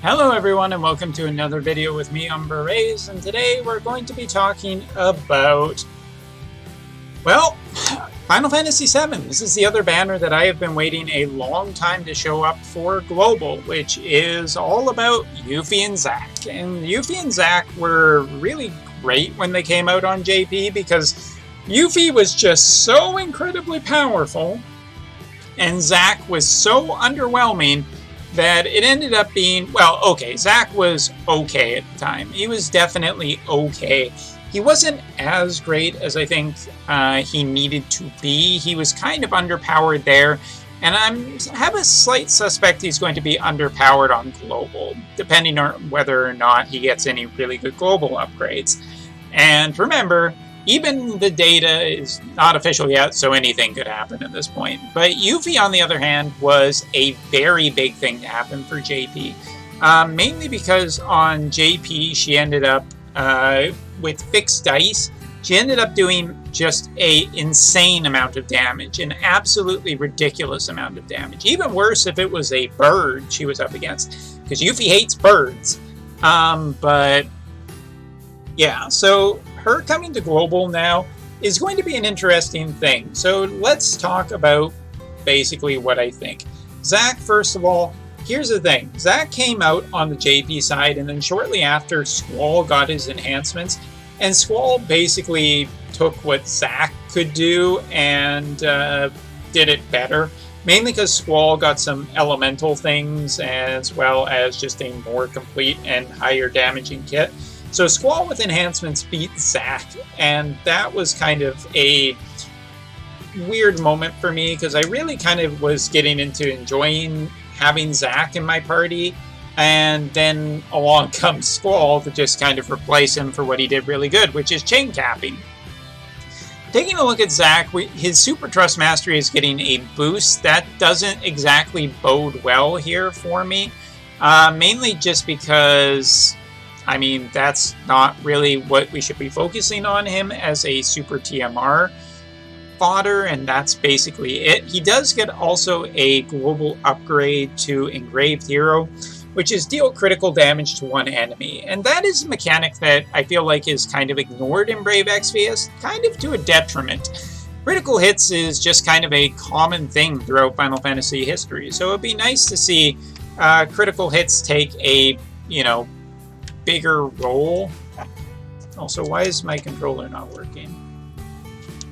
Hello everyone and welcome to another video with me, Zhurray, and today we're going to be talking about, well, Final Fantasy VII. This is the other banner that I have been waiting a long time to show up for Global, which is all about Yuffie and Zack. And Yuffie and Zack were really great when they came out on JP because Yuffie was just so incredibly powerful and Zack was so underwhelming that it ended up being, well, okay, Zack was okay at the time. He was definitely okay. He wasn't as great as I think he needed to be. He was kind of underpowered there, and I have a slight suspect he's going to be underpowered on Global, depending on whether or not he gets any really good Global upgrades. And remember, even the data is not official yet, so anything could happen at this point. But Yuffie, on the other hand, was a very big thing to happen for JP. Mainly because on JP, she ended up, with fixed dice, she ended up doing just an insane amount of damage. An absolutely ridiculous amount of damage. Even worse if it was a bird she was up against. Because Yuffie hates birds. But yeah, so her coming to Global now is going to be an interesting thing. So let's talk about basically what I think. Zack, first of all, here's the thing. Zack came out on the JP side, and then shortly after, Squall got his enhancements. And Squall basically took what Zack could do and did it better. Mainly because Squall got some elemental things as well as just a more complete and higher damaging kit. So Squall with enhancements beat Zack, and that was kind of a weird moment for me because I really kind of was getting into enjoying having Zack in my party, and then along comes Squall to just kind of replace him for what he did really good, which is chain capping. Taking a look at Zack, his Super Trust Mastery is getting a boost. That doesn't exactly bode well here for me, mainly just because, I mean, that's not really what we should be focusing on him as a Super TMR fodder, and that's basically it. He does get also a global upgrade to Engraved Hero, which is deal critical damage to one enemy. And that is a mechanic that I feel like is kind of ignored in Brave Exvius, kind of to a detriment. Critical hits is just kind of a common thing throughout Final Fantasy history, so it'd be nice to see critical hits take a, you know, bigger role. Also, why is my controller not working?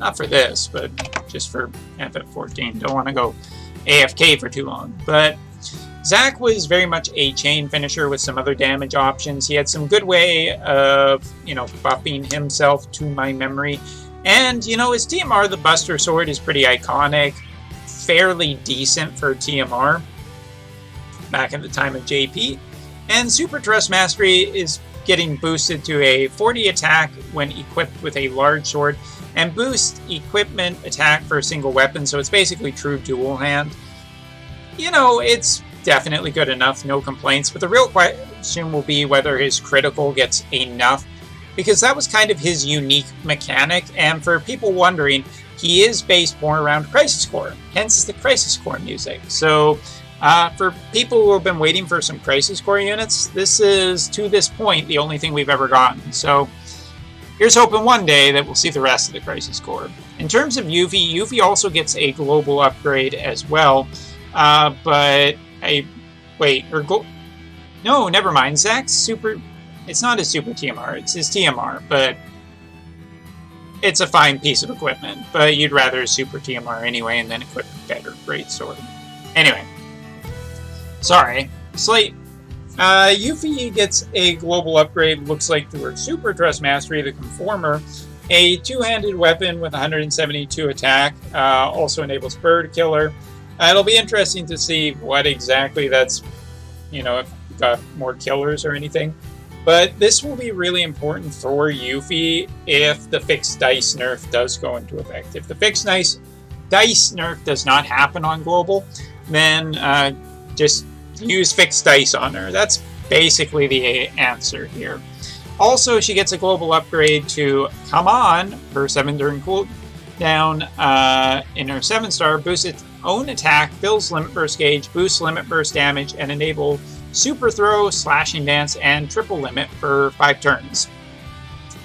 Not for this, but just for FF14. Don't want to go AFK for too long. But Zack was very much a chain finisher with some other damage options. He had some good way of, you know, buffing himself to my memory. And, you know, his TMR, the Buster Sword, is pretty iconic. Fairly decent for TMR back at the time of JP. And Super Trust Mastery is getting boosted to a 40 attack when equipped with a large sword, and boost equipment attack for a single weapon, so it's basically true dual hand. You know, it's definitely good enough, no complaints, but the real question will be whether his critical gets enough, because that was kind of his unique mechanic, and for people wondering, he is based more around Crisis Core, hence the Crisis Core music. So for people who have been waiting for some Crisis Core units, this is, to this point, the only thing we've ever gotten. So here's hoping one day that we'll see the rest of the Crisis Core. In terms of Yuffie, Yuffie also gets a global upgrade as well. But no, never mind. Zack's super, it's not his Super TMR, it's his TMR, but it's a fine piece of equipment. But you'd rather a Super TMR anyway and then equip a better greatsword. Anyway. Sorry, Slate. Yuffie gets a global upgrade, looks like through her Super Trust Mastery, the Conformer. A two-handed weapon with 172 attack, also enables Bird Killer. It'll be interesting to see what exactly that's, you know, if you've got more killers or anything. But this will be really important for Yuffie if the fixed dice nerf does go into effect. If the fixed dice nerf does not happen on Global, then just use fixed dice on her. That's basically the answer here. Also, she gets a global upgrade to Come On, her 7 during cooldown in her 7-star, boosts its own attack, fills limit burst gauge, boosts limit burst damage, and enable super throw, slashing dance, and triple limit for 5 turns.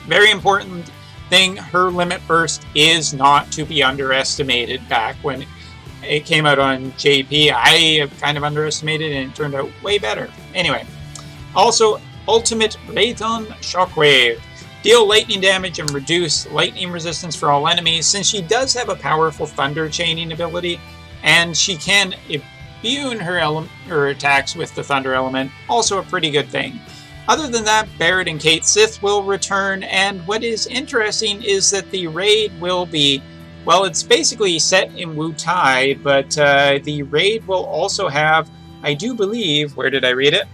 Very important thing, her limit burst is not to be underestimated. Back when it came out on JP, I kind of underestimated it and it turned out way better. Anyway, also Ultimate Raython Shockwave. Deal lightning damage and reduce lightning resistance for all enemies, since she does have a powerful thunder chaining ability, and she can imbue her attacks with the thunder element. Also a pretty good thing. Other than that, Barret and Kate Sith will return, and what is interesting is that the raid will be, well, it's basically set in Wu Tai, but the raid will also have, I do believe, where did I read it?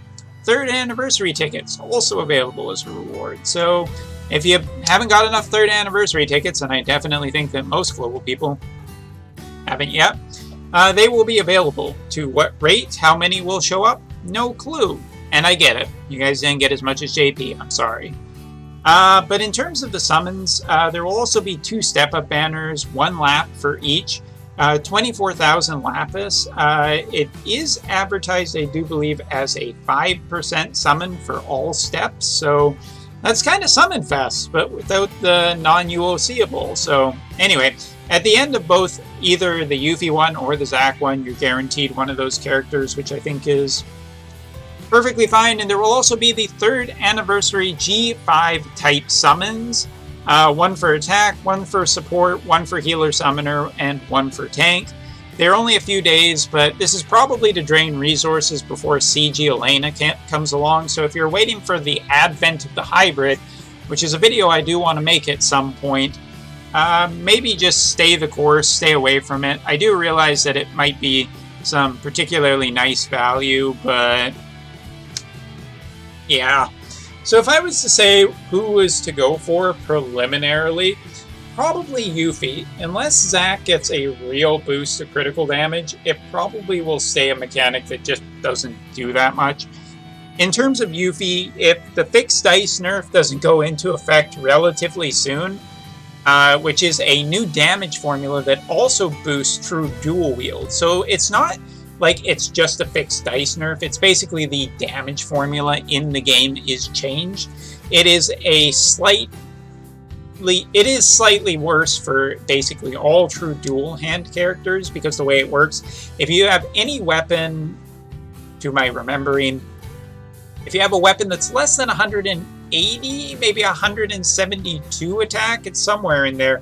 3rd anniversary tickets also available as a reward. So if you haven't got enough 3rd anniversary tickets, and I definitely think that most global people haven't yet, they will be available. To what rate? How many will show up? No clue. And I get it. You guys didn't get as much as JP. I'm sorry. But in terms of the summons, there will also be 2 step-up banners, 1 lap for each. 24,000 lapis. It is advertised, I do believe, as a 5% summon for all steps. So that's kind of Summon Fest, but without the non-UOCable. So anyway, at the end of both either the Yuffie one or the Zack one, you're guaranteed one of those characters, which I think is perfectly fine. And there will also be the 3rd anniversary G5 type summons. 1 for attack, 1 for support, 1 for healer summoner, and 1 for tank. They're only a few days, but this is probably to drain resources before CG Elena comes along. So if you're waiting for the advent of the hybrid, which is a video I do want to make at some point, maybe just stay the course, stay away from it. I do realize that it might be some particularly nice value, but yeah. So if I was to say who was to go for preliminarily, probably Yuffie. Unless Zack gets a real boost to critical damage, it probably will stay a mechanic that just doesn't do that much. In terms of Yuffie, if the fixed dice nerf doesn't go into effect relatively soon, which is a new damage formula that also boosts true dual wield. So it's not like it's just a fixed dice nerf. It's basically the damage formula in the game is changed. It is slightly worse for basically all true dual hand characters, because the way it works, if you have any weapon, to my remembering, if you have a weapon that's less than 180, maybe 172 attack, it's somewhere in there,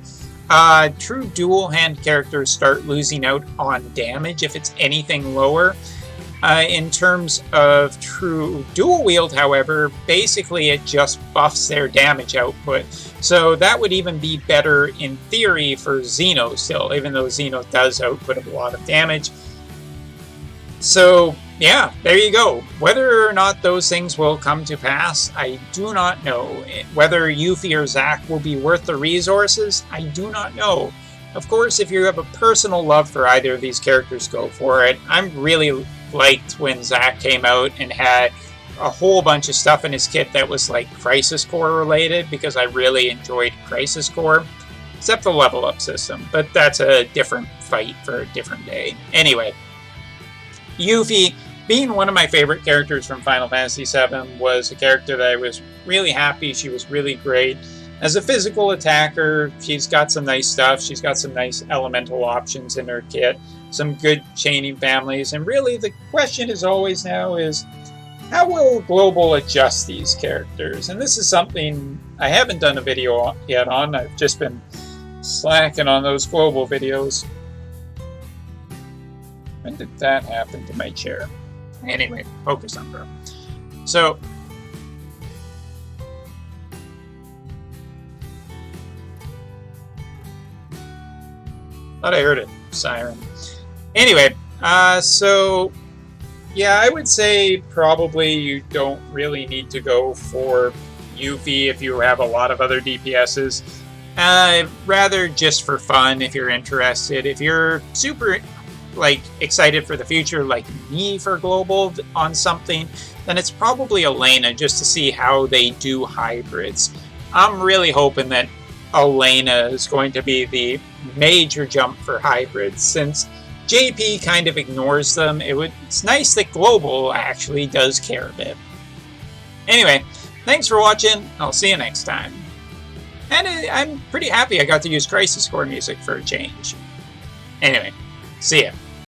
true dual hand characters start losing out on damage if it's anything lower. In terms of true dual wield, however, basically it just buffs their damage output. So that would even be better in theory for Xeno still, even though Xeno does output a lot of damage. So yeah, there you go. Whether or not those things will come to pass, I do not know. Whether Yuffie or Zack will be worth the resources, I do not know. Of course, if you have a personal love for either of these characters, go for it. I'm really liked when Zack came out and had a whole bunch of stuff in his kit that was like Crisis Core related, because I really enjoyed Crisis Core, except the level up system, but that's a different fight for a different day. Anyway, Yuffie, being one of my favorite characters from Final Fantasy VII, was a character that I was really happy. She was really great. As a physical attacker, she's got some nice stuff. She's got some nice elemental options in her kit, some good chaining families, and really the question is always now is, how will Global adjust these characters? And this is something I haven't done a video yet on. I've just been slacking on those Global videos. When did that happen to my chair? Anyway, focus on her. So, thought I heard a siren. Anyway, so yeah, I would say probably you don't really need to go for Yuffie if you have a lot of other DPSs. Rather just for fun, if you're interested. If you're super excited for the future, like me, for Global on something, then it's probably Elena, just to see how they do hybrids. I'm really hoping that Elena is going to be the major jump for hybrids, since JP kind of ignores them. It's nice that Global actually does care a bit. Anyway, thanks for watching. I'll see you next time. And I'm pretty happy I got to use Crisis Core music for a change. Anyway, see ya.